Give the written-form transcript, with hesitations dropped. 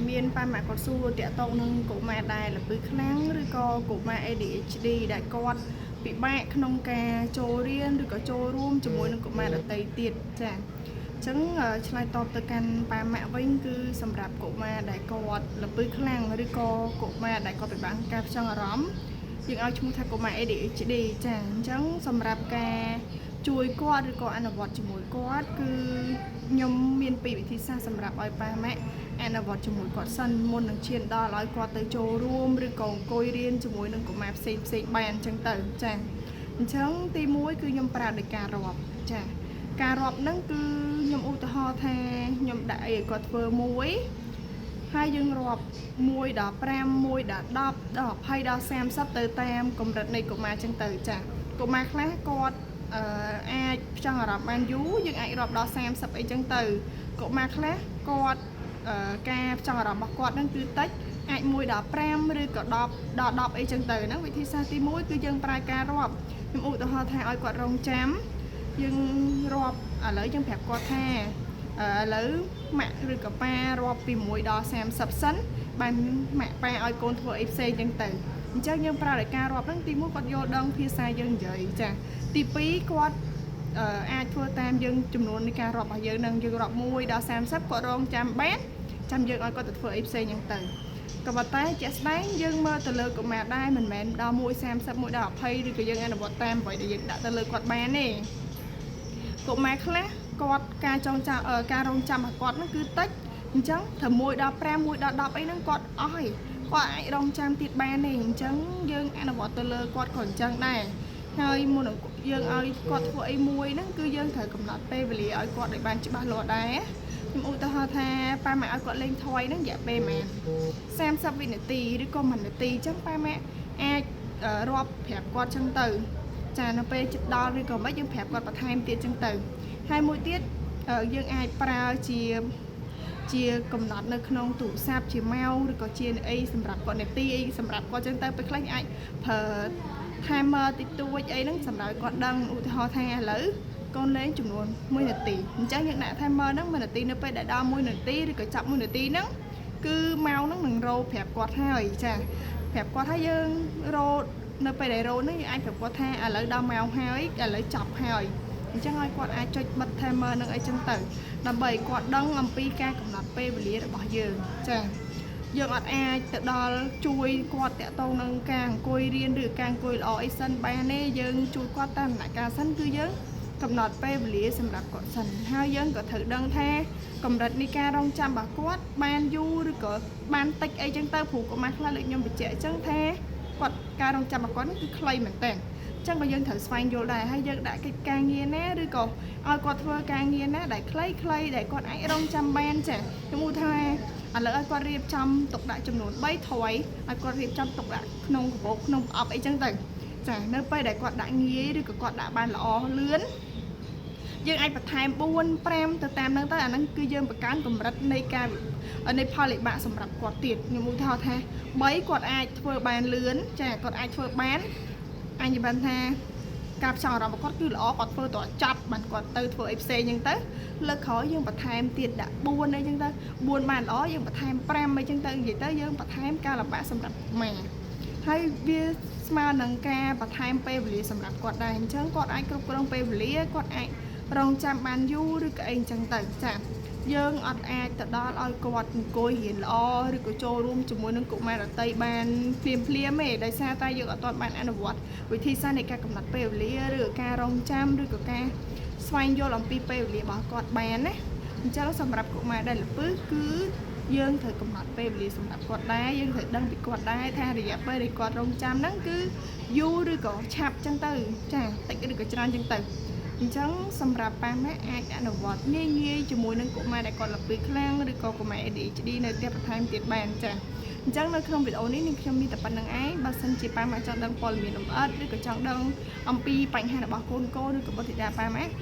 មានប៉ាម៉ាក់គាត់សួរតាក់ទងនឹងកុមារដែលល្ពឺខ្លាំងឬក៏កុមារ ADHD ដែលគាត់ពិបាកក្នុងការចូលរៀនឬក៏ចូលរួមជាមួយនឹងកុមារដទៃទៀតចាអញ្ចឹងឆ្លើយតបទៅកាន់ប៉ាម៉ាក់វិញគឺសម្រាប់កុមារដែលគាត់ល្ពឺខ្លាំងឬក៏កុមារដែលគាត់ពិបាកការផ្ចង់អារម្មណ៍យើងឲ្យឈ្មោះថាកុមារ ADHD ចាអញ្ចឹងសម្រាប់ការជួយគាត់ឬក៏អនុវត្តជាមួយគាត់គឺខ្ញុំមានពីរវិធីសាស្ត្រសម្រាប់ឲ្យប៉ាម៉ាក់អនុវត្តជាមួយគាត់សិនមុននឹងឈានដល់ឲ្យគាត់ទៅចូលរួមឬក៏អង្គុយរៀនជាមួយនឹងកុមារផ្សេងបានអញ្ចឹងទៅចាអញ្ចឹងទី1គឺខ្ញុំប្រើដោយការរាប់ចាការរាប់ហ្នឹងគឺខ្ញុំឧទាហរណ៍ថាខ្ញុំដាក់អីឲ្យគាត់ធ្វើមួយហើយយើងរាប់1ដល់5 1ដល់10ដល់20ដល់30ទៅតាមកម្រិតនៃកុមារអញ្ចឹងទៅចាកុមារខ្លះគាត់អាចផ្ចង់អារម្មណ៍បានយូរយើងអាចរាប់ដល់30អីចឹងទៅកុមារខ្លះគាត់ការផ្ចង់អារម្មណ៍របស់គាត់ហ្នឹងគឺតិចអាច1ដល់5ឬក៏10ដល់10អីចឹងទៅហ្នឹងវិធីសាស្ត្រទី1គឺយើងប្រើការរាប់ខ្ញុំឧទាហរណ៍ថាឲ្យគាត់រងចាំយើងរាប់ឥឡូវយើងប្រាប់គាត់ថាឥឡូវម៉ាក់ឬក៏ប៉ារាប់ពី1ដល់30សិនបានម៉ាក់ប៉ាឲ្យកូនធ្វើអីផ្សេងចឹងទៅអញ្ចឹងយើងប្រើដោយការរាប់ហ្នឹងទី1គាត់យល់ដឹងភាសាយើងនិយាយចាទី2គាត់អាចធ្វើតាមយើងចំនួននៃការរាប់របស់យើងនឹងយើងរាប់1ដល់30គាត់រងចាំបានចាំយើងឲ្យគាត់ទៅធ្វើអីផ្សេងហ្នឹងទៅក៏ប៉ុន្តែជាក់ស្ដែងយើងមើលទៅលើកុមារដែរមិនមែនដល់1 30 1ដល់20ឬក៏យើងអនុវត្តតាមអ្វីដែលយើងដាក់ទៅលើគាត់បានទេកុមារខ្លះគាត់ការរងចាំរបស់គាត់ហ្នឹងគឺតិចអញ្ចឹងត្រូវ1ដល់5 1ដល់10អីហ្នឹងគាត់អស់ហើយគាត់អាចរងចាំទៀតបានទេអញ្ចឹងយើងអនុវត្តទៅលើគាត់ក៏អញ្ចឹងដែរហើយមុននឹងយើងឲ្យគាត់ធ្វើអីមួយហ្នឹងគឺយើងត្រូវកំណត់ពេលវេលាឲ្យគាត់ឲ្យបានច្បាស់លាស់ដែរខ្ញុំឧទាហរណ៍ថាប៉ាម៉ាក់ឲ្យគាត់លេងថយហ្នឹងរយៈពេលប៉ុន្មាន30វិនាទីឬក៏1នាទីអញ្ចឹងប៉ាម៉ាក់អាចរាប់ប្រាប់គាត់អញ្ចឹងទៅចានៅពេលជិតដល់ឬក៏មិនយើងប្រាប់គាត់បន្ថែមទៀតអញ្ចឹងទៅហើយមួយទៀតយើងអាចប្រើជាកំណត់នៅក្នុងទូរស័ព្ទជាម៉ោងឬក៏ជាអីសម្រាប់គាត់នាទីអីសម្រាប់គាត់អញ្ចឹងទៅពេលខ្លះអាចប្រើ timer តិចតួចអីហ្នឹងសម្រាប់ឲ្យគាត់ដឹងឧទាហរណ៍ថាឥឡូវកូនលេងចំនួន1នាទីអញ្ចឹងយើងដាក់ timer ហ្នឹង1នាទីនៅពេលដែលដល់1នាទីឬក៏ចាប់1នាទីហ្នឹងគឺម៉ោងហ្នឹងនឹងរោប្រាប់គាត់ហើយចាប្រាប់គាត់ហើយយើងរោនៅពេលដែលរោហ្នឹងយើងអាចប្រាប់គាត់ថាឥឡូវដល់ម៉ោងហើយឥឡូវចប់ហើយអញ្ចឹងឲ្យគាត់អាចចុចបិទ timer ហ្នឹងអីចឹងទៅដើម្បីឲ្យគាត់ដឹងអំពីការកំណត់ពេលវេលារបស់យើងចាយើងអត់អាចទៅដល់ជួយគាត់តាក់ទងនឹងការអង្គុយរៀនឬការអង្គុយល្អអីសិនបានទេយើងជួយគាត់តាមដំណាក់កាលសិនគឺយើងកំណត់ពេលវេលាសម្រាប់គាត់សិនហើយយើងក៏ត្រូវដឹងថាកម្រិតនៃការរងចាំរបស់គាត់បានយូរឬក៏បានតិចអីចឹងទៅព្រោះកុមារខ្លះដូចខ្ញុំបញ្ជាក់អញ្ចឹងថាគាត់ការរងចាំរបស់គាត់នេះគឺខ្លីមែនតើចឹងក៏យើងត្រូវស្វែងយល់ដែរហើយយើងដាក់កិច្ចការងារណាឬក៏ឲ្យគាត់ធ្វើការងារណាដែលខ្លីដែលគាត់អាចរងចាំបានចាខ្ញុំឧទាហរណ៍ឥឡូវឲ្យគាត់រៀបចំទុកដាក់ចំនួន3ថយឲ្យគាត់រៀបចំទុកដាក់ក្នុងកាបូបក្នុងប្រអប់អីចឹងទៅចានៅពេលដែលគាត់ដាក់ងាយឬក៏គាត់ដាក់បានល្អលឿនយើងអាចបន្ថែម4 5ទៅតាមហ្នឹងទៅអាហ្នឹងគឺយើងបង្កើនកម្រិតនៃការនៃផលវិបាកសម្រាប់គាត់ទៀតខ្ញុំឧទាហរណ៍ថា3គាត់អាចធ្វើបានលឿនចាគាត់អាចធ្វើបានអញនិយាយថាការផ្ចង់អារម្មណ៍របស់គាត់គឺល្អគាត់ធ្វើតចាប់បានគាត់ទៅធ្វើអីផ្សេងអញ្ចឹងទៅលើកក្រោយយើងបន្ថែមទៀតដាក់4អីអញ្ចឹងទៅ4បានល្អយើងបន្ថែម5អីអញ្ចឹងទៅនិយាយទៅយើងបន្ថែមការលំបាកសម្រាប់ម៉ាហើយវាស្មើនឹងការបន្ថែមពេលវេលាសម្រាប់គាត់ដែរអញ្ចឹងគាត់អាចគ្រប់គ្រងពេលវេលាគាត់អាចរងចាំបានយូរឬក៏អីអញ្ចឹងទៅចាយើងអត់អាចទៅដល់ឲ្យគាត់អង្គុយរៀនល្អឬក៏ចូលរួមជាមួយនឹងកុមារដទៃបានភ្លាមទេដោយសារតែយើងអត់ទាន់បានអនុវត្តវិធីសាស្ត្រនៃការកំណត់ពេលវេលាឬក៏ការរងចាំឬក៏ការស្វែងយល់អំពីពេលវេលារបស់គាត់បានណាអញ្ចឹងសម្រាប់កុមារដែលល្ពឺគឺយើងត្រូវកំណត់ពេលវេលាសម្រាប់គាត់ដែរយើងត្រូវដឹងពីគាត់ដែរថារយៈពេលដែលគាត់រងចាំហ្នឹងគឺយូរឬក៏ឆាប់អញ្ចឹងទៅចាតិចឬក៏ច្រើនអញ្ចឹងទៅអញ្ចឹងសម្រាប់ប៉ាម៉ាក់អាចអនុវត្តងាយជាមួយនឹងកុមារដែលគាត់ល្ពឺខ្លាំងឬក៏កុមារ ADHD នៅផ្ទះបន្ថែមទៀតបានចាអញ្ចឹងនៅក្នុងវីដេអូនេះខ្ញុំមានតែប៉ុណ្្នឹងឯងបើសិនជាប៉ាម៉ាក់ចង់ដឹងព័ត៌មានលម្អិតឬក៏ចង់ដឹងអំពីបញ្ហារបស់កូនឬក៏បុត្រធីតាប៉ាម៉ាក់